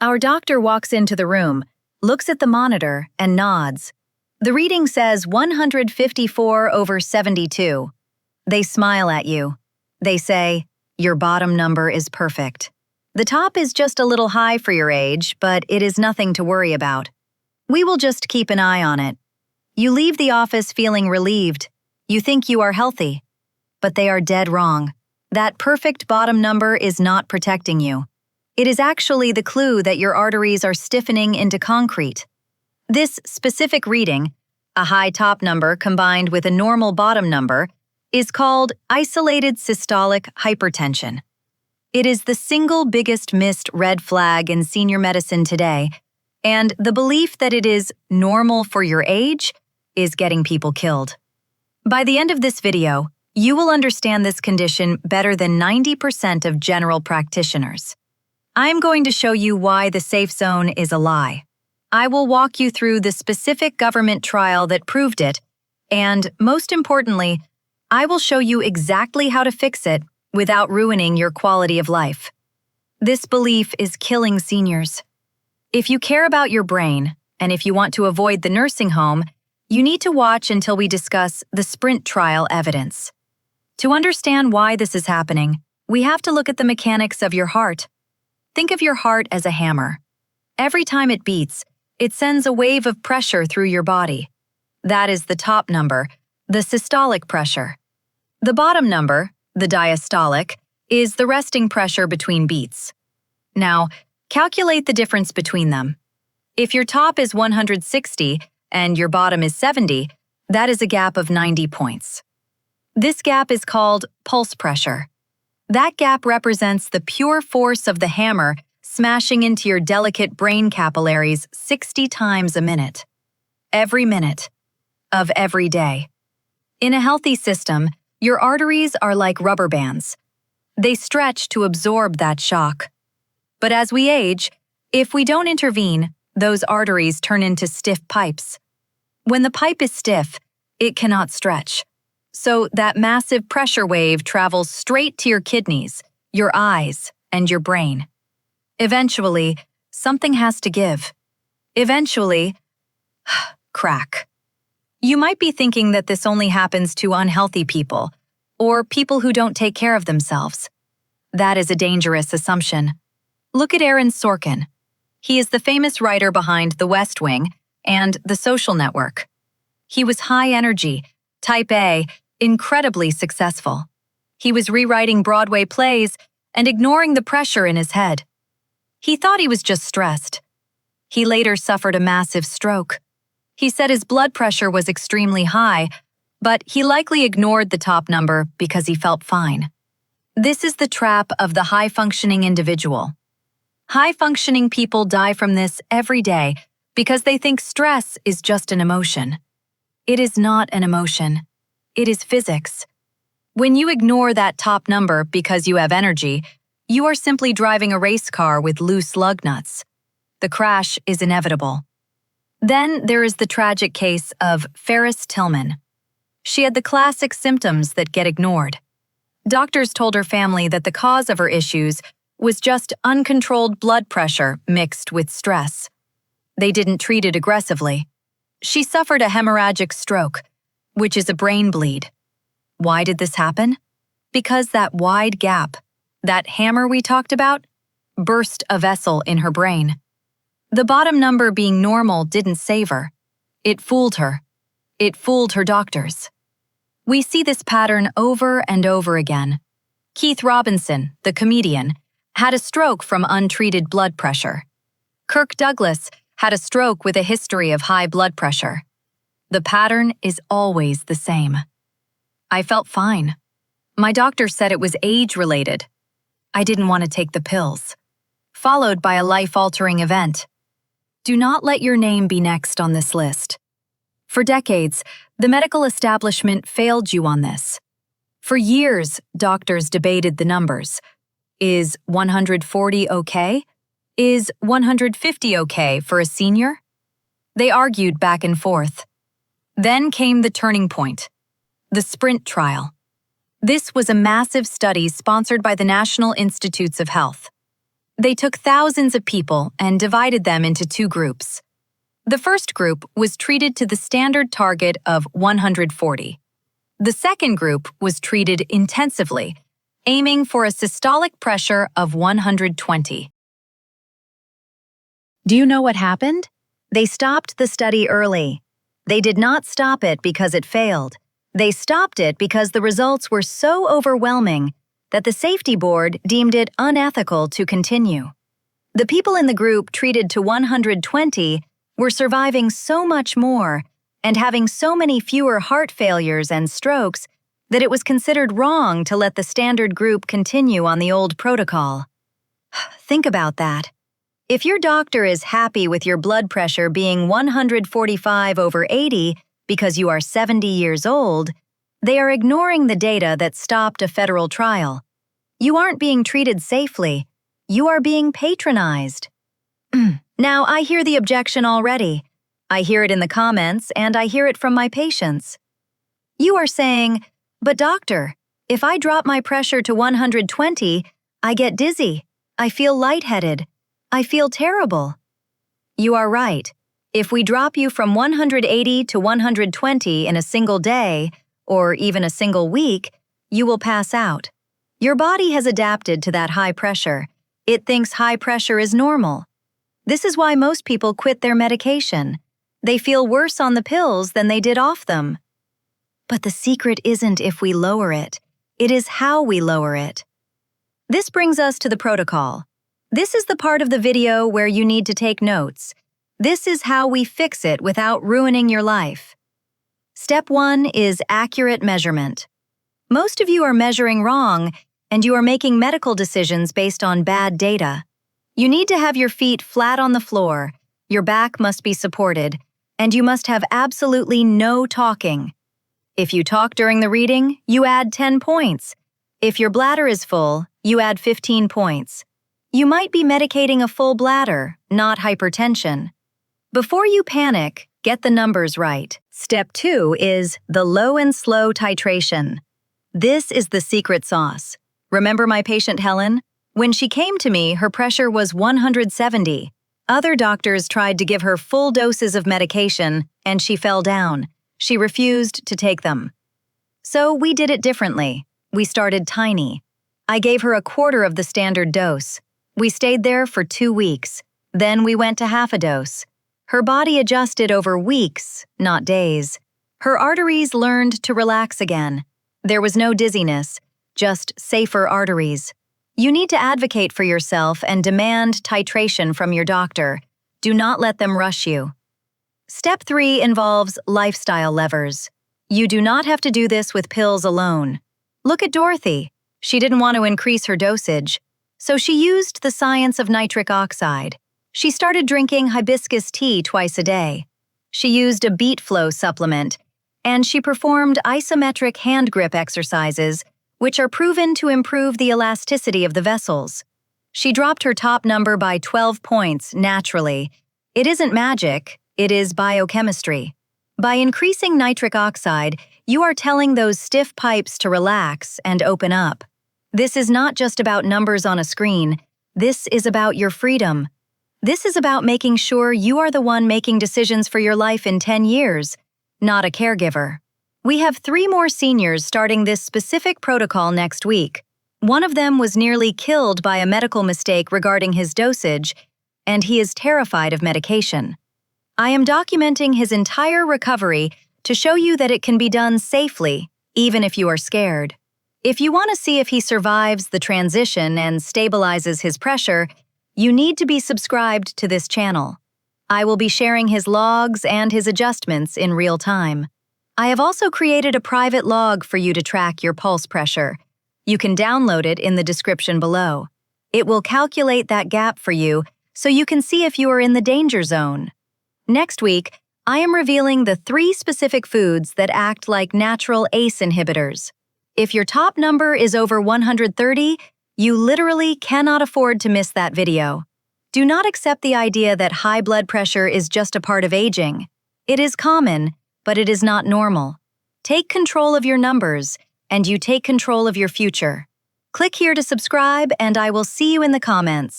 Our doctor walks into the room, looks at the monitor, and nods. The reading says 154/72. They smile at you. They say, "Your bottom number is perfect. The top is just a little high for your age, but it is nothing to worry about. We will just keep an eye on it." You leave the office feeling relieved. You think you are healthy. But they are dead wrong. That perfect bottom number is not protecting you. It is actually the clue that your arteries are stiffening into concrete. This specific reading, a high top number combined with a normal bottom number, is called isolated systolic hypertension. It is the single biggest missed red flag in senior medicine today, and the belief that it is normal for your age is getting people killed. By the end of this video, you will understand this condition better than 90% of general practitioners. I am going to show you why the safe zone is a lie. I will walk you through the specific government trial that proved it, and most importantly, I will show you exactly how to fix it without ruining your quality of life. This belief is killing seniors. If you care about your brain, and if you want to avoid the nursing home, you need to watch until we discuss the SPRINT trial evidence. To understand why this is happening, we have to look at the mechanics of your heart. Think of your heart as a hammer. Every time it beats, it sends a wave of pressure through your body. That is the top number, the systolic pressure. The bottom number, the diastolic, is the resting pressure between beats. Now, calculate the difference between them. If your top is 160 and your bottom is 70, that is a gap of 90 points. This gap is called pulse pressure. That gap represents the pure force of the hammer smashing into your delicate brain capillaries 60 times a minute. Every minute. Of every day. In a healthy system, your arteries are like rubber bands. They stretch to absorb that shock. But as we age, if we don't intervene, those arteries turn into stiff pipes. When the pipe is stiff, it cannot stretch. So that massive pressure wave travels straight to your kidneys, your eyes, and your brain. Eventually, something has to give. Eventually, crack. You might be thinking that this only happens to unhealthy people, or people who don't take care of themselves. That is a dangerous assumption. Look at Aaron Sorkin. He is the famous writer behind The West Wing and The Social Network. He was high energy, type A, incredibly successful. He was rewriting Broadway plays and ignoring the pressure in his head. He thought he was just stressed. He later suffered a massive stroke. He said his blood pressure was extremely high, but he likely ignored the top number because he felt fine. This is the trap of the high-functioning individual. High-functioning people die from this every day because they think stress is just an emotion. It is not an emotion. It is physics. When you ignore that top number because you have energy, you are simply driving a race car with loose lug nuts. The crash is inevitable. Then there is the tragic case of Ferris Tillman. She had the classic symptoms that get ignored. Doctors told her family that the cause of her issues was just uncontrolled blood pressure mixed with stress. They didn't treat it aggressively. She suffered a hemorrhagic stroke, which is a brain bleed. Why did this happen? Because that wide gap, that hammer we talked about, burst a vessel in her brain. The bottom number being normal didn't save her. It fooled her. It fooled her doctors. We see this pattern over and over again. Keith Robinson, the comedian, had a stroke from untreated blood pressure. Kirk Douglas had a stroke with a history of high blood pressure. The pattern is always the same. I felt fine. My doctor said it was age-related. I didn't want to take the pills. Followed by a life-altering event. Do not let your name be next on this list. For decades, the medical establishment failed you on this. For years, doctors debated the numbers. Is 140 okay? Is 150 okay for a senior? They argued back and forth. Then came the turning point, the SPRINT trial. This was a massive study sponsored by the National Institutes of Health. They took thousands of people and divided them into two groups. The first group was treated to the standard target of 140. The second group was treated intensively, aiming for a systolic pressure of 120. Do you know what happened? They stopped the study early. They did not stop it because it failed. They stopped it because the results were so overwhelming that the safety board deemed it unethical to continue. The people in the group treated to 120 were surviving so much more and having so many fewer heart failures and strokes that it was considered wrong to let the standard group continue on the old protocol. Think about that. If your doctor is happy with your blood pressure being 145/80 because you are 70 years old, they are ignoring the data that stopped a federal trial. You aren't being treated safely. You are being patronized. Now, I hear the objection already. I hear it in the comments, and I hear it from my patients. You are saying, "But doctor, if I drop my pressure to 120, I get dizzy. I feel lightheaded. I feel terrible." You are right. If we drop you from 180 to 120 in a single day, or even a single week, you will pass out. Your body has adapted to that high pressure. It thinks high pressure is normal. This is why most people quit their medication. They feel worse on the pills than they did off them. But the secret isn't if we lower it. It is how we lower it. This brings us to the protocol. This is the part of the video where you need to take notes. This is how we fix it without ruining your life. Step 1 is accurate measurement. Most of you are measuring wrong, and you are making medical decisions based on bad data. You need to have your feet flat on the floor, your back must be supported, and you must have absolutely no talking. If you talk during the reading, you add 10 points. If your bladder is full, you add 15 points. You might be medicating a full bladder, not hypertension. Before you panic, get the numbers right. Step 2 is the low and slow titration. This is the secret sauce. Remember my patient Helen? When she came to me, her pressure was 170. Other doctors tried to give her full doses of medication, and she fell down. She refused to take them. So we did it differently. We started tiny. I gave her a quarter of the standard dose. We stayed there for 2 weeks. Then we went to half a dose. Her body adjusted over weeks, not days. Her arteries learned to relax again. There was no dizziness, just safer arteries. You need to advocate for yourself and demand titration from your doctor. Do not let them rush you. Step 3 involves lifestyle levers. You do not have to do this with pills alone. Look at Dorothy. She didn't want to increase her dosage, so she used the science of nitric oxide. She started drinking hibiscus tea twice a day. She used a beet flow supplement, and she performed isometric hand grip exercises, which are proven to improve the elasticity of the vessels. She dropped her top number by 12 points naturally. It isn't magic, it is biochemistry. By increasing nitric oxide, you are telling those stiff pipes to relax and open up. This is not just about numbers on a screen. This is about your freedom. This is about making sure you are the one making decisions for your life in 10 years, not a caregiver. We have 3 more seniors starting this specific protocol next week. One of them was nearly killed by a medical mistake regarding his dosage, and he is terrified of medication. I am documenting his entire recovery to show you that it can be done safely, even if you are scared. If you want to see if he survives the transition and stabilizes his pressure, you need to be subscribed to this channel. I will be sharing his logs and his adjustments in real time. I have also created a private log for you to track your pulse pressure. You can download it in the description below. It will calculate that gap for you so you can see if you are in the danger zone. Next week, I am revealing the 3 specific foods that act like natural ACE inhibitors. If your top number is over 130, you literally cannot afford to miss that video. Do not accept the idea that high blood pressure is just a part of aging. It is common, but it is not normal. Take control of your numbers, and you take control of your future. Click here to subscribe, and I will see you in the comments.